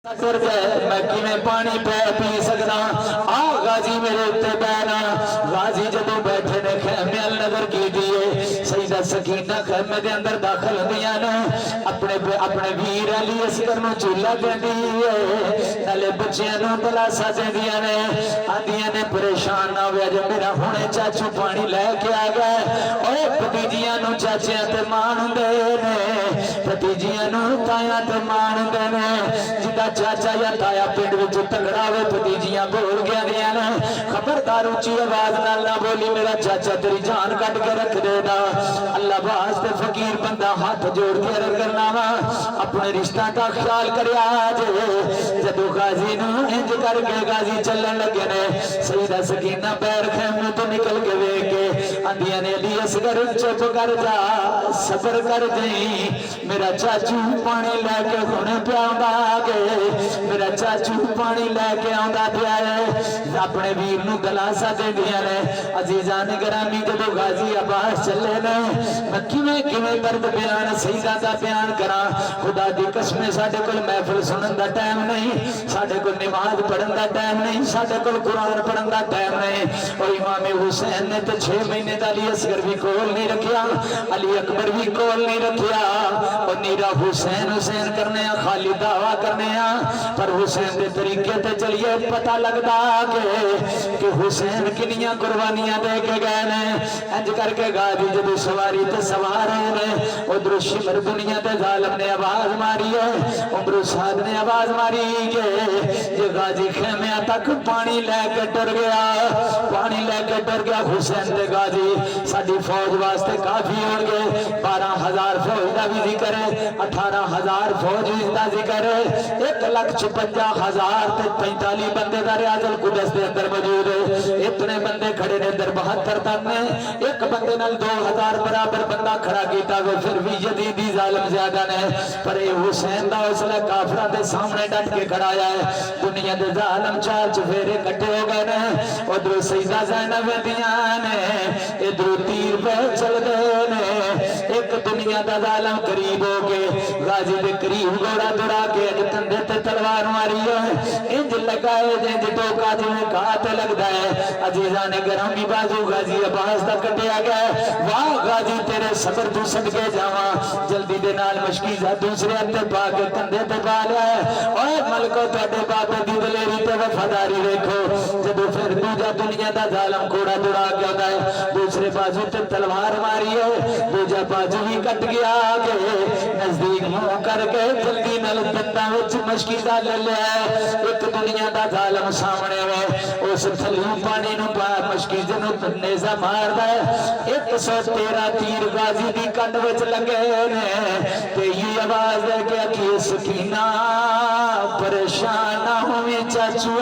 मैं किवें पानी पी सकदा। आ गाजी मेरे उत्ते बैना। गाजी जदों बैठे ने खैमे अल नजर की दिए सईदा सकीना खैमे दे अंदर दाखिल होंदियां ने अपने अपने वीर अली असगर नूं चूल्हा देंदी है नाले बच्चियां नूं दलासा देंदियां ने आंदियां ने परेशान ना होया जे मेरा हुणे चाचू पानी लैके आ गया। ओए भतीजियां नूं चाचियां ते माणदे ने भतीजियां नूं ताया ते माणदे ने जिदा चाचा या ताया पिंड विच तगड़ा वे भतीजियां बोल गया ने खबरदार ऊंची आवाज नाल ना बोली मेरा चाचा तेरी जान कट के रख देगा। अल्लाह वास्ते फकीर बंदा हाथ जोड़ के अर्ज करना वा अपने रिश्ता का ख्याल करिया जे जदों गाजी नूं इंज करके गाजी चलन लगे ने सईदा सकीना पैर खैमे तो निकल के वेख के आंदियां ने अली असगर चुप कर जा सबर कर जई मेरा चाचू पानी लैके हुणे पियादा मेरा चाचू पानी लैके आंदा पिया है अपने वीर नूं दलासा देंदियां ने अजीजां ने ग्रामी जदों गाजी अब्बास चले ने मैं किवें किवें दर्द बयान सईदा दा बयान करा। खुदा दी कसम साडे कोल महफिल सुनन दा टाइम नहीं साडे कोल नमाज पढ़न दा टाइम नहीं साडे कोल कुरान पढ़न दा टाइम नहीं। और इमाम हुसैन ने तो 6 महीने दा अली असगर भी कोल नहीं रखिया अली अकबर भी कोल नहीं रखिया और नीरा हुसैन हुसैन करने खाली दावा करने पर हुसैन के तरीके ते चलिए पता लगता कि हुसैन किनिया कुर्बानियां दे के गए ने इंज करके गाजी जब सवारी ते सवार है उधर शिमर दुनिया ते जालिम ने आवाज मारी है उमर साद ने आवाज मारी के जे गाजी खेमिया तक पानी लैके डर गया पानी लैके डर गया हुसैन ते गाजी साडी फौज वास्ते काफी होंगे 12,000 फौज का भी जिक्र है 18,000 फौज का जिक्र है 1,55,045 बंदे का रियाजल कुदस के अंदर मौजूद है। इतने बंदे खड़े ने अंदर 72 तन ने एक बंदे नाल 2,000 बराबर बंदा खड़ा किया गया फिर भी यजीदी जालिम ज्यादा ने पर हुसैन दा हौसला काफिरां दे सामने डट के खड़ा है। दुनिया दे जालिम चार चफेरे इकट्ठे हो गए ने उधर सईदा ज़ैनब दियां ने इधर तीर पे चलदे ने एक दुनिया दा जालिम करीब हो के गाजी दे करीब घोड़ा दौड़ा के कंधे ते तलवार मारी है इंज लगा है जिंज टोका जिवें घात लगता है। अजीजा ने ग्रामी बाजू गाजी अब्बास दा कटिया गया वाह गाजी तेरे सबर तू सदके जावा जल्दी दे नाल मशकीजा दूसरे हत्थे पा के कंधे ते पा लिया ओए मलको तुहाडे बाबे दी दलेरी ते वफादारी देखो जदों फिर दूजा दुनिया दा जालिम घोड़ा दौड़ा के आंदा है दूसरे बाजू ते तलवार मारी है दूजा बाजू भी कट गया के नजदीक मुंह करके जल्दी नाल दंदां विच मशकीदा ले लिया एक दुनिया दा जालिम सामने वे उस थल्लों पानी नूं पा मशकीजे नूं नेज़ा मारदा है 113 तीर गाजी दी कंड विच लगे ने ते ये आवाज दे के आखी सकीना परेशान ना होवे चाचू।